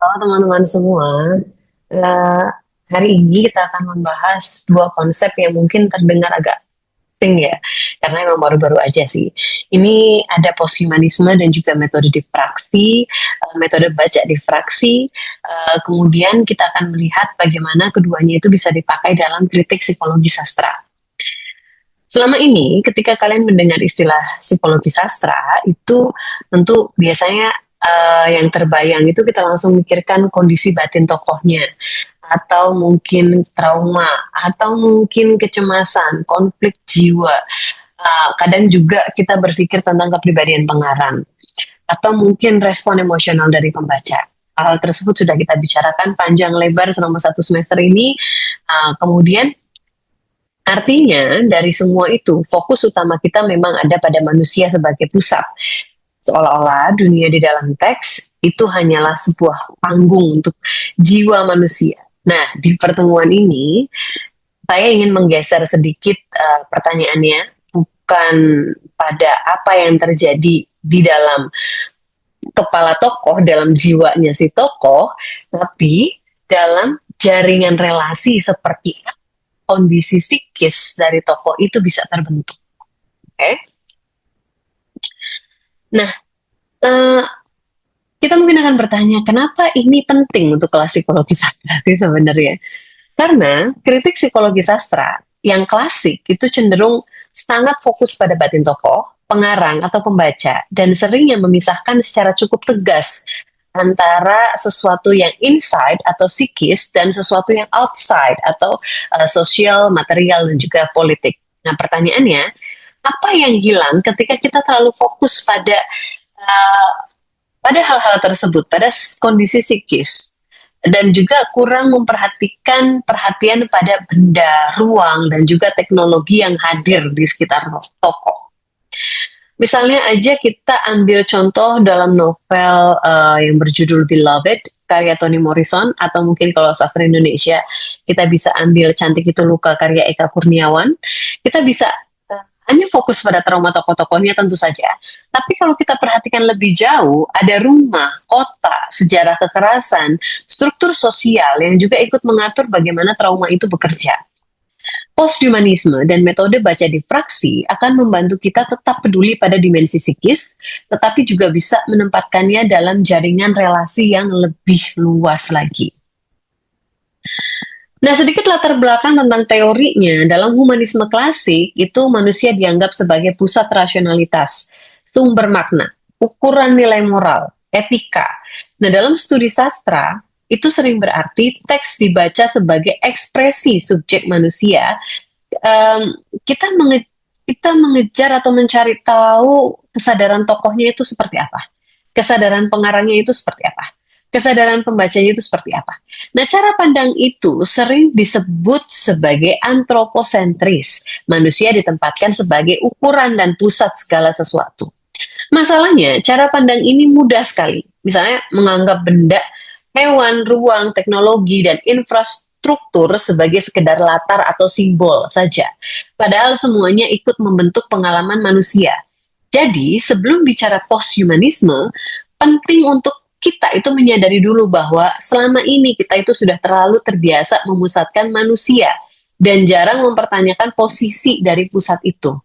Halo teman-teman semua. Eh, Hari ini kita akan membahas dua konsep yang mungkin terdengar agak asing ya, karena memang baru-baru aja sih. Ini ada posthumanisme dan juga metode difraksi, metode baca difraksi. Kemudian kita akan melihat bagaimana keduanya itu bisa dipakai dalam kritik psikologi sastra. Selama ini, ketika kalian mendengar istilah psikologi sastra, itu tentu biasanya yang terbayang itu kita langsung mikirkan kondisi batin tokohnya, atau mungkin trauma, atau mungkin kecemasan, konflik jiwa. Kadang juga kita berpikir tentang kepribadian pengarang, atau mungkin respon emosional dari pembaca. Hal tersebut sudah kita bicarakan panjang lebar selama satu semester ini. Kemudian artinya, dari semua itu, fokus utama kita memang ada pada manusia sebagai pusat. Seolah-olah dunia di dalam teks itu hanyalah sebuah panggung untuk jiwa manusia. Nah, di pertemuan ini, saya ingin menggeser sedikit pertanyaannya, bukan pada apa yang terjadi di dalam kepala tokoh, dalam jiwanya si tokoh, tapi dalam jaringan relasi seperti kondisi psikis dari tokoh itu bisa terbentuk. Oke, okay? Nah, uh, kita mungkin akan bertanya, kenapa ini penting untuk kelas psikologi sastra sih sebenarnya? Karena kritik psikologi sastra yang klasik itu cenderung sangat fokus pada batin tokoh, pengarang atau pembaca, dan seringnya memisahkan secara cukup tegas antara sesuatu yang inside atau psikis dan sesuatu yang outside atau sosial, material, dan juga politik. Nah, pertanyaannya, apa yang hilang ketika kita terlalu fokus uh, pada hal-hal tersebut, pada kondisi psikis, dan juga kurang memperhatikan perhatian pada benda, ruang, dan juga teknologi yang hadir di sekitar tokoh. Misalnya aja kita ambil contoh dalam novel yang berjudul Beloved, karya Toni Morrison, atau mungkin kalau sastra Indonesia, kita bisa ambil Cantik Itu Luka, karya Eka Kurniawan. Kita bisa hanya fokus pada trauma tokoh-tokohnya tentu saja. Tapi kalau kita perhatikan lebih jauh, ada rumah, kota, sejarah kekerasan, struktur sosial yang juga ikut mengatur bagaimana trauma itu bekerja. Posthumanisme dan metode baca difraksi akan membantu kita tetap peduli pada dimensi psikis, tetapi juga bisa menempatkannya dalam jaringan relasi yang lebih luas lagi. Nah, sedikit latar belakang tentang teorinya. Dalam humanisme klasik, itu manusia dianggap sebagai pusat rasionalitas, sumber makna, ukuran nilai moral, etika. Nah, dalam studi sastra, itu sering berarti teks dibaca sebagai ekspresi subjek manusia. Um, kita, kita mengejar atau mencari tahu kesadaran tokohnya itu seperti apa. Kesadaran pengarangnya itu seperti apa. Kesadaran pembacanya itu seperti apa. Nah, cara pandang itu sering disebut sebagai antroposentris. Manusia ditempatkan sebagai ukuran dan pusat segala sesuatu. Masalahnya, cara pandang ini mudah sekali. Misalnya, menganggap benda, hewan, ruang, teknologi, dan infrastruktur sebagai sekedar latar atau simbol saja. Padahal semuanya ikut membentuk pengalaman manusia. Jadi, sebelum bicara posthumanisme, penting untuk kita itu menyadari dulu bahwa selama ini kita itu sudah terlalu terbiasa memusatkan manusia dan jarang mempertanyakan posisi dari pusat itu.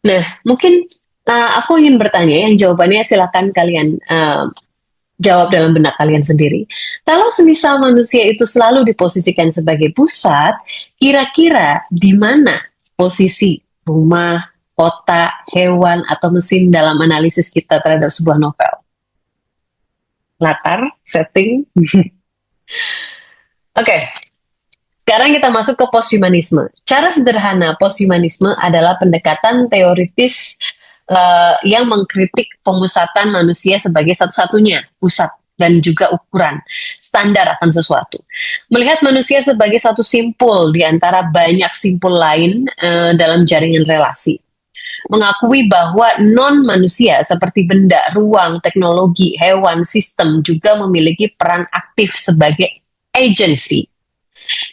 Nah, mungkin aku ingin bertanya, yang jawabannya silakan kalian jawab dalam benak kalian sendiri. Kalau semisal manusia itu selalu diposisikan sebagai pusat, kira-kira di mana posisi rumah, kota, hewan, atau mesin dalam analisis kita terhadap sebuah novel? Latar, setting. Oke, sekarang kita masuk ke posthumanisme. Cara sederhana posthumanisme adalah pendekatan teoritis yang mengkritik pemusatan manusia sebagai satu-satunya pusat dan juga ukuran standar akan sesuatu. Melihat manusia sebagai satu simpul di antara banyak simpul lain dalam jaringan relasi. Mengakui bahwa non-manusia seperti benda, ruang, teknologi, hewan, sistem juga memiliki peran aktif sebagai agency.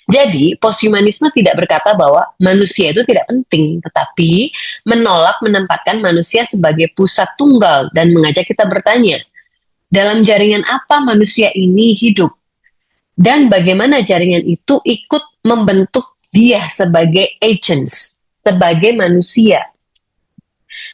Jadi, posthumanisme tidak berkata bahwa manusia itu tidak penting, tetapi menolak menempatkan manusia sebagai pusat tunggal dan mengajak kita bertanya, Dalam jaringan apa manusia ini hidup? Dan bagaimana jaringan itu ikut membentuk dia sebagai agents, sebagai manusia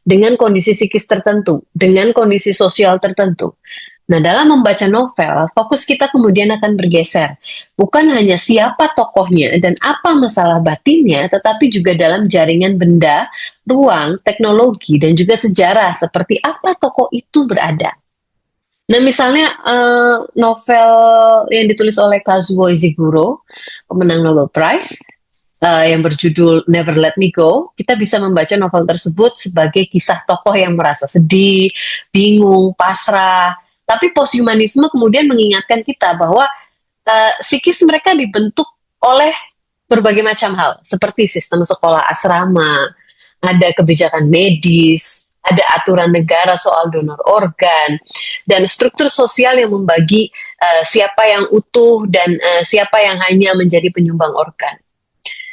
dengan kondisi psikis tertentu, dengan kondisi sosial tertentu. Nah, dalam membaca novel, fokus kita kemudian akan bergeser. Bukan hanya siapa tokohnya dan apa masalah batinnya, tetapi juga dalam jaringan benda, ruang, teknologi, dan juga sejarah seperti apa tokoh itu berada. Nah, misalnya novel yang ditulis oleh Kazuo Ishiguro, pemenang Nobel Prize, yang berjudul Never Let Me Go, kita bisa membaca novel tersebut sebagai kisah tokoh yang merasa sedih, bingung, pasrah. Tapi posthumanisme kemudian mengingatkan kita bahwa psikis mereka dibentuk oleh berbagai macam hal, seperti sistem sekolah asrama, ada kebijakan medis, ada aturan negara soal donor organ, dan struktur sosial yang membagi siapa yang utuh dan siapa yang hanya menjadi penyumbang organ.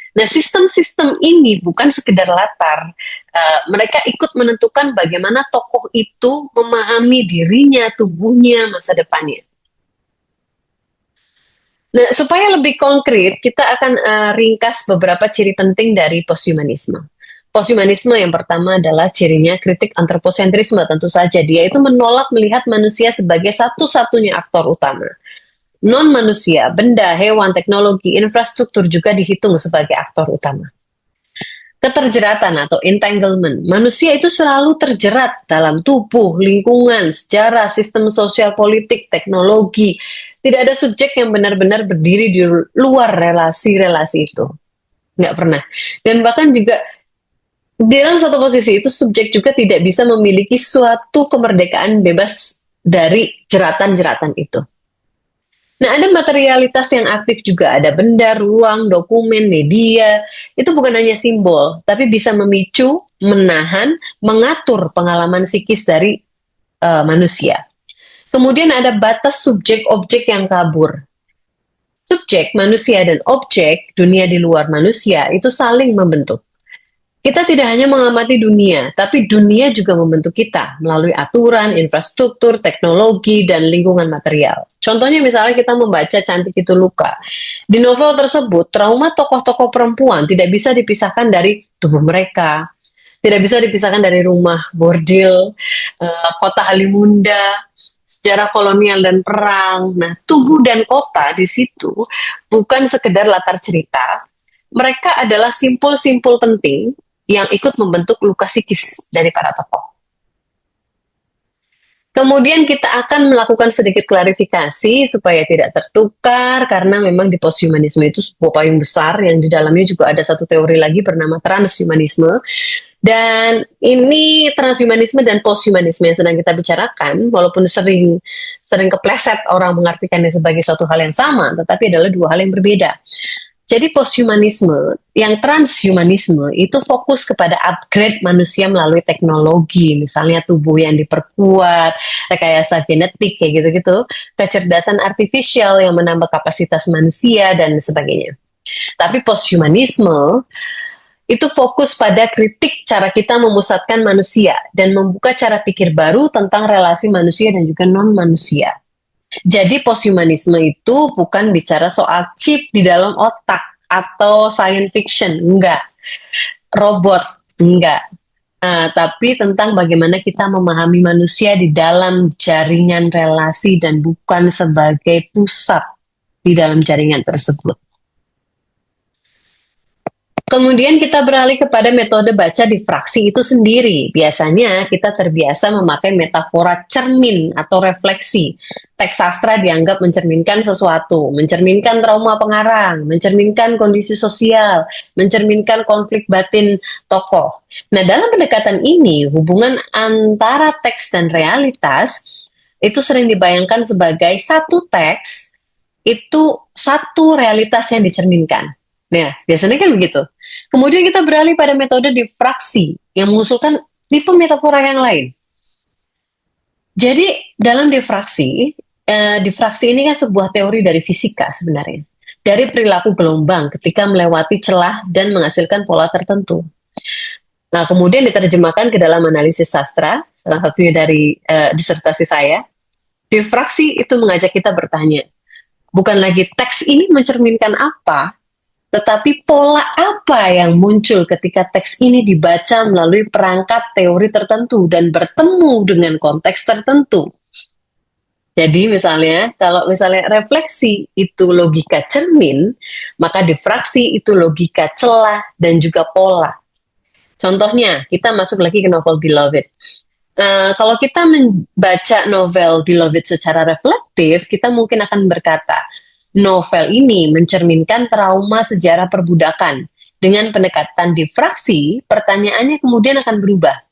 Nah, sistem-sistem ini bukan sekedar latar. Mereka ikut menentukan bagaimana tokoh itu memahami dirinya, tubuhnya, masa depannya. Nah, supaya lebih konkret, kita akan ringkas beberapa ciri penting dari posthumanisme. Posthumanisme yang pertama adalah cirinya kritik antroposentrisme, tentu saja. Dia itu menolak melihat manusia sebagai satu-satunya aktor utama. Non-manusia, benda, hewan, teknologi, infrastruktur juga dihitung sebagai aktor utama. Keterjeratan atau entanglement. Manusia itu selalu terjerat dalam tubuh, lingkungan, sejarah, sistem sosial politik, teknologi. Tidak ada subjek yang benar-benar berdiri di luar relasi-relasi itu. Nggak pernah. Dan bahkan juga dalam satu posisi itu subjek juga tidak bisa memiliki suatu kemerdekaan bebas dari jeratan-jeratan itu. Nah, ada materialitas yang aktif juga, ada benda, ruang, dokumen, media. Itu bukan hanya simbol, tapi bisa memicu, menahan, mengatur pengalaman psikis dari manusia. Kemudian ada batas subjek-objek yang kabur. Subjek, manusia, dan objek, dunia di luar manusia, itu saling membentuk. Kita tidak hanya mengamati dunia, tapi dunia juga membentuk kita melalui aturan, infrastruktur, teknologi, dan lingkungan material. Contohnya misalnya kita membaca Cantik Itu Luka. Di novel tersebut, trauma tokoh-tokoh perempuan tidak bisa dipisahkan dari tubuh mereka, tidak bisa dipisahkan dari rumah bordil, kota Halimunda, sejarah kolonial dan perang. Nah, tubuh dan kota di situ bukan sekedar latar cerita, mereka adalah simpul-simpul penting yang ikut membentuk luka psikis dari para tokoh. Kemudian kita akan melakukan sedikit klarifikasi supaya tidak tertukar, karena memang di posthumanisme itu sebuah payung besar yang di dalamnya juga ada satu teori lagi bernama transhumanisme. Dan ini transhumanisme dan posthumanisme yang sedang kita bicarakan, walaupun sering kepleset orang mengartikannya sebagai suatu hal yang sama, tetapi adalah dua hal yang berbeda. Jadi posthumanisme, yang transhumanisme itu fokus kepada upgrade manusia melalui teknologi, misalnya tubuh yang diperkuat, rekayasa genetik kayak gitu-gitu, kecerdasan artifisial yang menambah kapasitas manusia dan sebagainya. Tapi posthumanisme itu fokus pada kritik cara kita memusatkan manusia dan membuka cara pikir baru tentang relasi manusia dan juga non-manusia. Jadi posthumanisme itu bukan bicara soal chip di dalam otak atau science fiction, enggak. Robot, enggak. Tapi tentang bagaimana kita memahami manusia di dalam jaringan relasi dan bukan sebagai pusat di dalam jaringan tersebut. Kemudian kita beralih kepada metode baca difraksi itu sendiri. Biasanya kita terbiasa memakai metafora cermin atau refleksi. Teks sastra dianggap mencerminkan sesuatu, mencerminkan trauma pengarang, mencerminkan kondisi sosial, mencerminkan konflik batin tokoh. Nah, dalam pendekatan ini, hubungan antara teks dan realitas itu sering dibayangkan sebagai satu teks, itu satu realitas yang dicerminkan. Nah, biasanya kan begitu. Kemudian kita beralih pada metode difraksi yang mengusulkan tipe metafora yang lain. Jadi dalam difraksi ini kan sebuah teori dari fisika sebenarnya. Dari perilaku gelombang ketika melewati celah dan menghasilkan pola tertentu. Nah, kemudian diterjemahkan ke dalam analisis sastra, salah satunya dari disertasi saya. Difraksi itu mengajak kita bertanya, bukan lagi teks ini mencerminkan apa, tetapi pola apa yang muncul ketika teks ini dibaca melalui perangkat teori tertentu dan bertemu dengan konteks tertentu. Jadi misalnya, kalau misalnya refleksi itu logika cermin, maka difraksi itu logika celah dan juga pola. Contohnya, kita masuk lagi ke novel Beloved. Kalau kita membaca novel Beloved secara reflektif, kita mungkin akan berkata, novel ini mencerminkan trauma sejarah perbudakan. Dengan pendekatan difraksi, pertanyaannya kemudian akan berubah.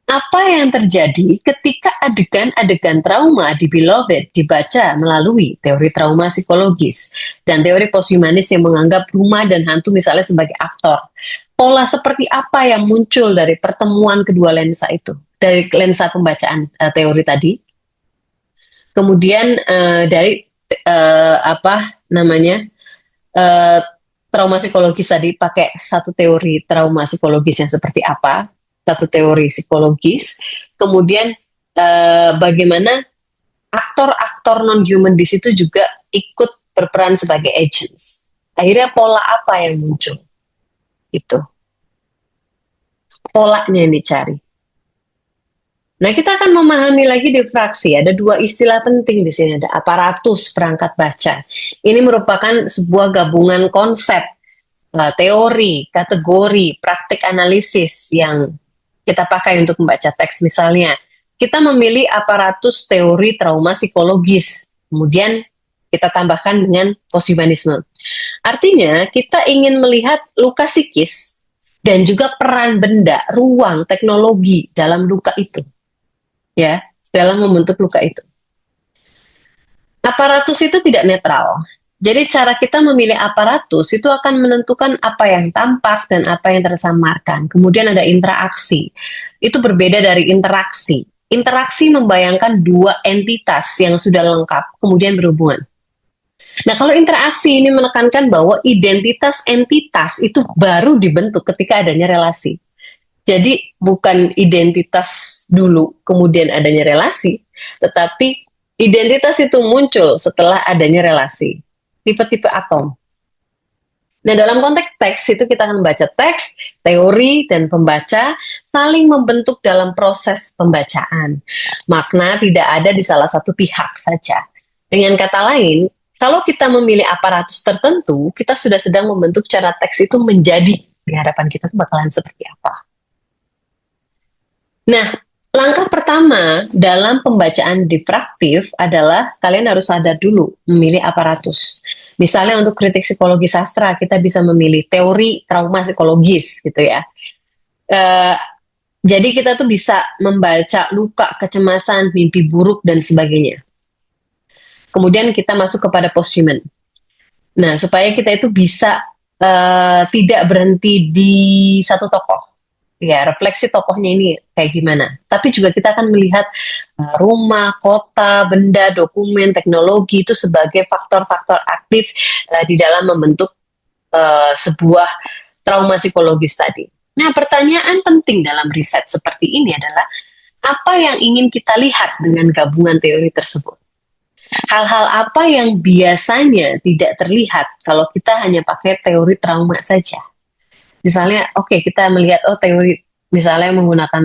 Apa yang terjadi ketika adegan-adegan trauma di Beloved dibaca melalui teori trauma psikologis dan teori posthumanis yang menganggap rumah dan hantu misalnya sebagai aktor? Pola seperti apa yang muncul dari pertemuan kedua lensa itu? Dari lensa pembacaan teori tadi, kemudian dari apa namanya uh, trauma psikologis tadi pakai satu teori trauma psikologis yang seperti apa, satu teori psikologis, kemudian bagaimana aktor-aktor non-human di situ juga ikut berperan sebagai agents. Akhirnya pola apa yang muncul? Itu polanya yang dicari. Nah, kita akan memahami lagi difraksi. Ada dua istilah penting di sini. Ada aparatus perangkat baca. Ini merupakan sebuah gabungan konsep, teori, kategori, praktik analisis yang kita pakai untuk membaca teks. Misalnya, kita memilih aparatus teori trauma psikologis. Kemudian kita tambahkan dengan posthumanisme. Artinya, kita ingin melihat luka psikis dan juga peran benda, ruang, teknologi dalam luka itu. Ya, dalam membentuk luka itu. Aparatus itu tidak netral. Jadi cara kita memilih aparatus itu akan menentukan apa yang tampak dan apa yang tersamarkan. Kemudian ada interaksi. Itu berbeda dari interaksi. Interaksi membayangkan dua entitas yang sudah lengkap, kemudian berhubungan. Nah, kalau interaksi ini menekankan bahwa identitas entitas itu baru dibentuk ketika adanya relasi. Jadi bukan identitas dulu kemudian adanya relasi, tetapi identitas itu muncul setelah adanya relasi. Tipe-tipe atom. Nah, dalam konteks teks itu kita akan membaca teks, teori, dan pembaca saling membentuk dalam proses pembacaan. Makna tidak ada di salah satu pihak saja. Dengan kata lain, kalau kita memilih aparatus tertentu, kita sudah sedang membentuk cara teks itu menjadi di hadapan kita itu bakalan seperti apa. Nah, langkah pertama dalam pembacaan difraktif adalah kalian harus sadar dulu memilih aparatus. Misalnya untuk kritik psikologi sastra, kita bisa memilih teori trauma psikologis gitu ya. Jadi kita tuh bisa membaca luka, kecemasan, mimpi buruk, dan sebagainya. Kemudian kita masuk kepada posthuman. Nah, supaya kita itu bisa tidak berhenti di satu tokoh. Ya, refleksi tokohnya ini kayak gimana. Tapi juga kita akan melihat rumah, kota, benda, dokumen, teknologi itu sebagai faktor-faktor aktif di dalam membentuk sebuah trauma psikologis tadi. Nah, pertanyaan penting dalam riset seperti ini adalah apa yang ingin kita lihat dengan gabungan teori tersebut? Hal-hal apa yang biasanya tidak terlihat kalau kita hanya pakai teori trauma saja? Misalnya, oke, kita melihat, teori, misalnya menggunakan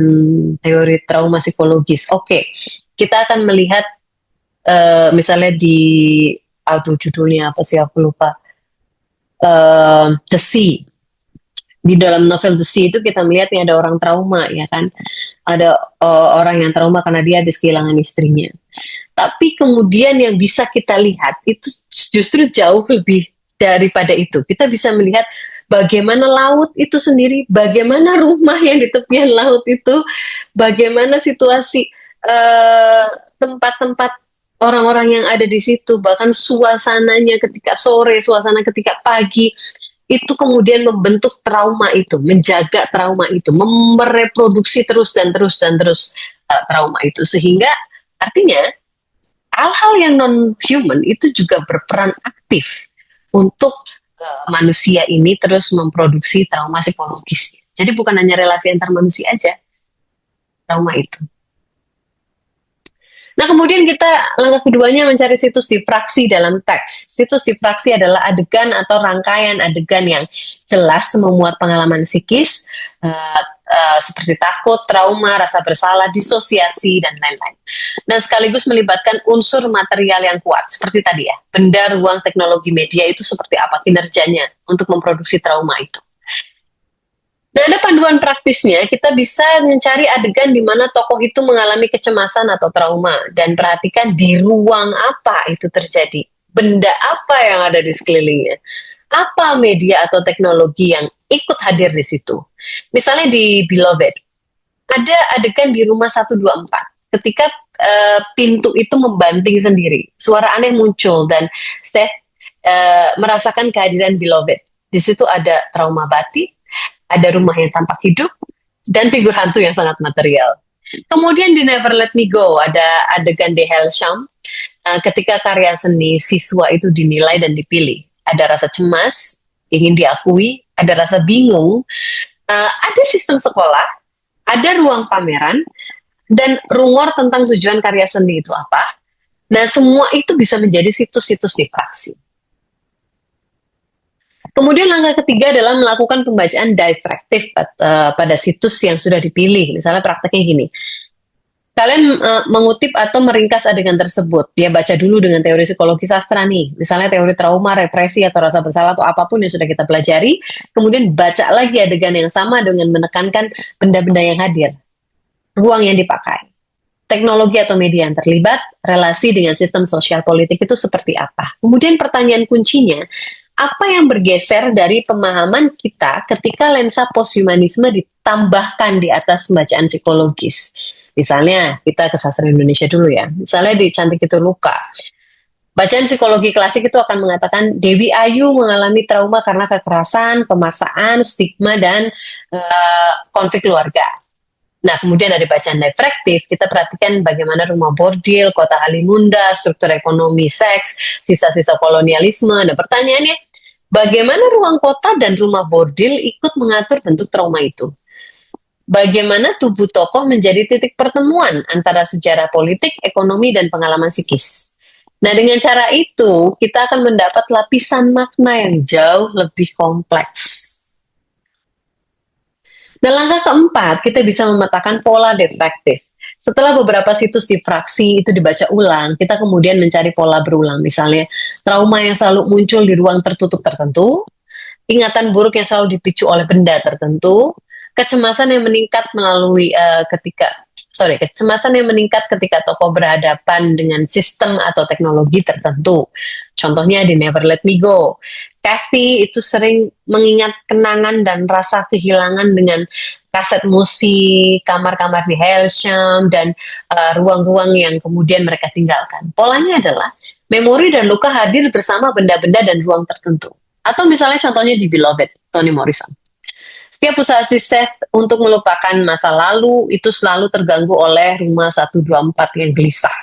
teori trauma psikologis. Oke, kita akan melihat, misalnya judulnya apa sih, aku lupa. The Sea. Di dalam novel The Sea itu kita melihat ada orang trauma, ya kan? Ada orang yang trauma karena dia habis kehilangan istrinya. Tapi kemudian yang bisa kita lihat itu justru jauh lebih daripada itu. Kita bisa melihat bagaimana laut itu sendiri, bagaimana rumah yang di tepian laut itu, bagaimana situasi tempat-tempat orang-orang yang ada di situ, bahkan suasananya ketika sore, suasana ketika pagi, itu kemudian membentuk trauma itu, menjaga trauma itu, mereproduksi terus dan terus dan terus trauma itu. Sehingga artinya hal-hal yang non-human itu juga berperan aktif untuk manusia ini terus memproduksi trauma psikologis. Jadi bukan hanya relasi antar manusia aja, trauma itu. Nah, kemudian kita langkah keduanya mencari situs difraksi dalam teks. Situs difraksi adalah adegan atau rangkaian adegan yang jelas memuat pengalaman psikis, seperti takut, trauma, rasa bersalah, disosiasi, dan lain-lain. Dan sekaligus melibatkan unsur material yang kuat, seperti tadi ya, benda, ruang, teknologi, media itu seperti apa kinerjanya untuk memproduksi trauma itu. Nah, ada panduan praktisnya, kita bisa mencari adegan di mana tokoh itu mengalami kecemasan atau trauma, dan perhatikan di ruang apa itu terjadi, benda apa yang ada di sekelilingnya, apa media atau teknologi yang ikut hadir di situ. Misalnya di Beloved, ada adegan di rumah 124, ketika pintu itu membanting sendiri, suara aneh muncul, dan Seth merasakan kehadiran Beloved. Di situ ada trauma batin, ada rumah yang tampak hidup, dan figur hantu yang sangat material. Kemudian di Never Let Me Go ada adegan di Hellsham, ketika karya seni siswa itu dinilai dan dipilih. Ada rasa cemas, ingin diakui, ada rasa bingung, ada sistem sekolah, ada ruang pameran, dan rumor tentang tujuan karya seni itu apa. Nah, semua itu bisa menjadi situs-situs difraksi. Kemudian langkah ketiga adalah melakukan pembacaan difraktif pada situs yang sudah dipilih. Misalnya prakteknya gini, kalian mengutip atau meringkas adegan tersebut. Dia baca dulu dengan teori psikologi sastra nih, misalnya teori trauma, represi, atau rasa bersalah, atau apapun yang sudah kita pelajari. Kemudian baca lagi adegan yang sama dengan menekankan benda-benda yang hadir, ruang yang dipakai, teknologi atau media yang terlibat, relasi dengan sistem sosial politik itu seperti apa. Kemudian pertanyaan kuncinya, apa yang bergeser dari pemahaman kita ketika lensa posthumanisme ditambahkan di atas pembacaan psikologis. Misalnya, kita ke sastra Indonesia dulu ya. Misalnya di Cantik Itu Luka. Bacaan psikologi klasik itu akan mengatakan Dewi Ayu mengalami trauma karena kekerasan, pemaksaan, stigma, dan konflik keluarga. Nah, kemudian dari bacaan difraktif, kita perhatikan bagaimana rumah bordil, kota Halimunda, struktur ekonomi seks, sisa-sisa kolonialisme. Nah, pertanyaannya, bagaimana ruang kota dan rumah bordil ikut mengatur bentuk trauma itu? Bagaimana tubuh tokoh menjadi titik pertemuan antara sejarah politik, ekonomi, dan pengalaman psikis? Nah, dengan cara itu, kita akan mendapat lapisan makna yang jauh lebih kompleks. Dan langkah keempat, kita bisa memetakan pola difraktif. Setelah beberapa situs difraksi itu dibaca ulang, kita kemudian mencari pola berulang. Misalnya, trauma yang selalu muncul di ruang tertutup tertentu, ingatan buruk yang selalu dipicu oleh benda tertentu, kecemasan yang meningkat kecemasan yang meningkat ketika tokoh berhadapan dengan sistem atau teknologi tertentu. Contohnya di Never Let Me Go. Kathy itu sering mengingat kenangan dan rasa kehilangan dengan kaset musik, kamar-kamar di Hellsham, dan ruang-ruang yang kemudian mereka tinggalkan. Polanya adalah memori dan luka hadir bersama benda-benda dan ruang tertentu. Atau misalnya contohnya di Beloved, Toni Morrison. Setiap usaha si Seth untuk melupakan masa lalu itu selalu terganggu oleh rumah 124 yang gelisah.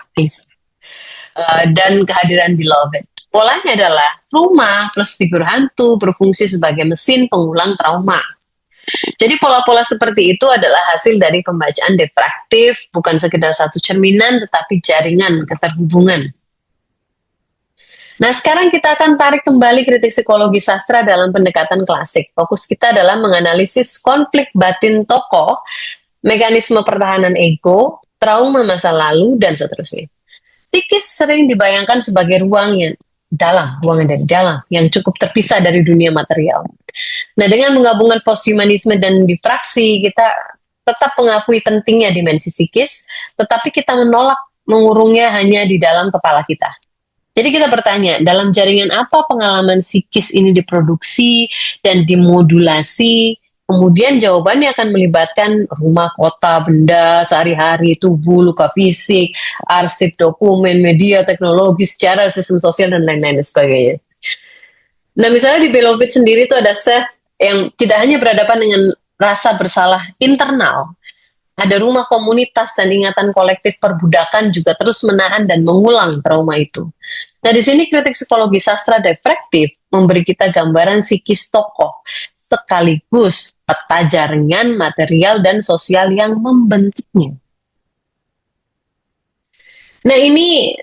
Dan kehadiran Beloved. Polanya adalah rumah plus figur hantu berfungsi sebagai mesin pengulang trauma. Jadi pola-pola seperti itu adalah hasil dari pembacaan difraktif, bukan sekedar satu cerminan, tetapi jaringan keterhubungan. Nah, sekarang kita akan tarik kembali kritik psikologi sastra dalam pendekatan klasik. Fokus kita adalah menganalisis konflik batin tokoh, mekanisme pertahanan ego, trauma masa lalu, dan seterusnya. Psikis sering dibayangkan sebagai ruangan dari dalam, yang cukup terpisah dari dunia material. Nah, dengan menggabungkan posthumanisme dan difraksi, kita tetap mengakui pentingnya dimensi psikis, tetapi kita menolak mengurungnya hanya di dalam kepala kita. Jadi kita bertanya, dalam jaringan apa pengalaman psikis ini diproduksi dan dimodulasi? Kemudian jawabannya akan melibatkan rumah, kota, benda, sehari-hari, tubuh, luka fisik, arsip, dokumen, media, teknologi, sejarah, sistem sosial, dan lain-lain sebagainya. Nah, misalnya di Beloved sendiri itu ada Seth yang tidak hanya berhadapan dengan rasa bersalah internal, ada rumah komunitas dan ingatan kolektif perbudakan juga terus menahan dan mengulang trauma itu. Nah, di sini kritik psikologi sastra difraktif memberi kita gambaran psikis tokoh, sekaligus peta jaringan material dan sosial yang membentuknya. Nah ini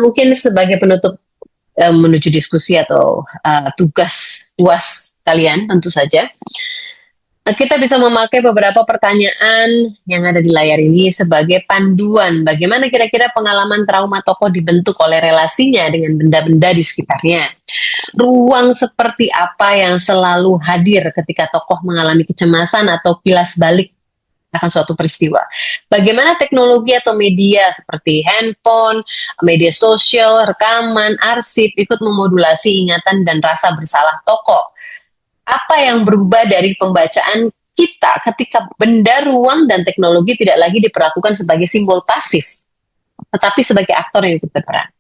mungkin sebagai penutup menuju diskusi atau tugas puas kalian tentu saja. Kita bisa memakai beberapa pertanyaan yang ada di layar ini sebagai panduan bagaimana kira-kira pengalaman trauma tokoh dibentuk oleh relasinya dengan benda-benda di sekitarnya. Ruang seperti apa yang selalu hadir ketika tokoh mengalami kecemasan atau kilas balik akan suatu peristiwa. Bagaimana teknologi atau media seperti handphone, media sosial, rekaman, arsip ikut memodulasi ingatan dan rasa bersalah tokoh. Apa yang berubah dari pembacaan kita ketika benda, ruang, dan teknologi tidak lagi diperlakukan sebagai simbol pasif, tetapi sebagai aktor yang ikut berperan.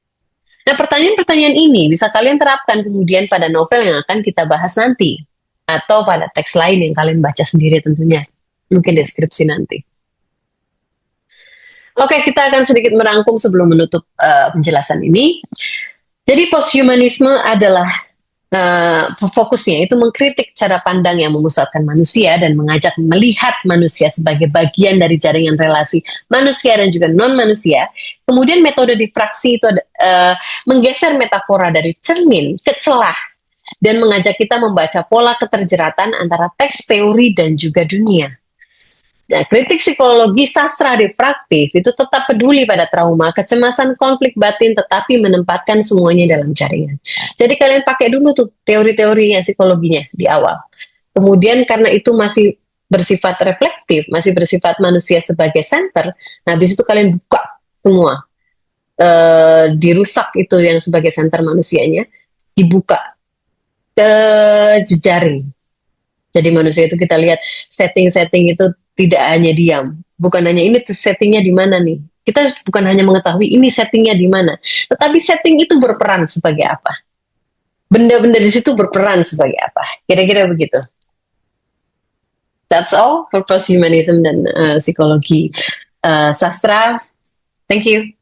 Nah, pertanyaan-pertanyaan ini bisa kalian terapkan kemudian pada novel yang akan kita bahas nanti, atau pada teks lain yang kalian baca sendiri tentunya, mungkin deskripsi nanti. Oke, kita akan sedikit merangkum sebelum menutup penjelasan ini. Jadi posthumanisme adalah fokusnya itu mengkritik cara pandang yang memusatkan manusia dan mengajak melihat manusia sebagai bagian dari jaringan relasi manusia dan juga non-manusia. Kemudian metode difraksi itu menggeser metafora dari cermin ke celah dan mengajak kita membaca pola keterjeratan antara teks teori dan juga dunia. Nah, kritik psikologi sastra refraktif itu tetap peduli pada trauma, kecemasan, konflik batin, tetapi menempatkan semuanya dalam jaringan. Jadi kalian pakai dulu tuh teori-teorinya psikologinya di awal. Kemudian karena itu masih bersifat reflektif, masih bersifat manusia sebagai center, nah habis itu kalian buka semua. Dirusak itu yang sebagai center manusianya, dibuka ke jejaring. Jadi manusia itu kita lihat setting-setting itu tidak hanya diam, bukan hanya ini settingnya di mana nih. Kita bukan hanya mengetahui ini settingnya di mana, tetapi setting itu berperan sebagai apa. Benda-benda di situ berperan sebagai apa. Kira-kira begitu. That's all for posthumanism dan psikologi sastra. Thank you.